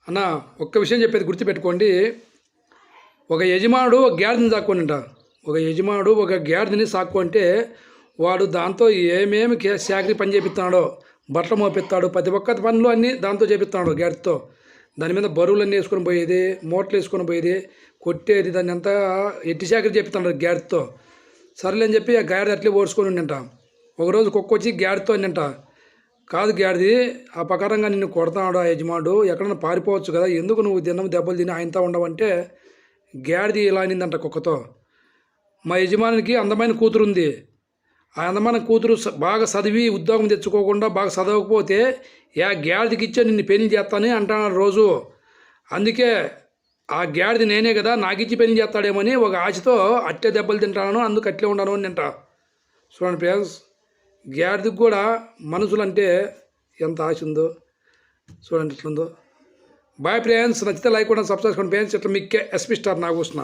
అన్న ఒక్క విషయం చెప్పేది గుర్తుపెట్టుకోండి. ఒక యజమానుడు ఒక గాడిదని సాక్కోనింట. ఒక యజమానుడు ఒక గాడిదని సాక్కుంటే వాడు దాంతో ఏమేమి శాఖరి పని చేపిస్తున్నాడో, బట్టలు మోపిస్తాడు, ప్రతి ఒక్క పనులు అన్నీ దాంతో చేపిస్తున్నాడు గాడితో. దాని మీద బరువులన్నీ వేసుకొని పోయేది, మూటలు వేసుకొని పోయేది, కొట్టేది, దాన్ని అంతా ఎట్టి శాఖరి చేపిస్తున్నాడు గాడితో. సరేలే అని చెప్పి ఆ గాడిద అట్లే ఓడ్చుకొని ఉండింట. ఒకరోజు కుక్క వచ్చి గాడితో అన్నంట, కాదు గాడిది, ఆ ప్రకారంగా నిన్ను కొడతాడు ఆ యజమానుడు, ఎక్కడన్నా పారిపోవచ్చు కదా, ఎందుకు నువ్వు దినం దెబ్బలు తిని ఆయనతో ఉండవంటే గాడిది ఇలా అనిందంట కుక్కతో, మా యజమానికి అందమైన కూతురు ఉంది. ఆ అందమైన కూతురు బాగా చదివి ఉద్యోగం తెచ్చుకోకుండా బాగా చదవకపోతే గాడిదకి ఇచ్చే నిన్ను పెళ్లి చేస్తానని అంటున్నాడు రోజు. అందుకే ఆ గాడిది నేనే కదా, నాకిచ్చి పెళ్లి చేస్తాడేమని ఒక ఆశతో అట్టే దెబ్బలు తింటాను, అందుకు అట్లే ఉన్నాను అని తింటా. చూడండి ఫ్రెండ్స్, గాడిదకి కూడా మనుషులంటే ఎంత ఆశ ఉందో చూడండి ఎట్లుందో. బాయ్ ఫ్రెండ్స్, నచ్చితే లైక్ కూడా సబ్స్క్రైబ్ చేసుకోండి ఫ్రెండ్స్. ఇట్లా మీకే ఎస్పీ స్టార్ నాగభూషణ.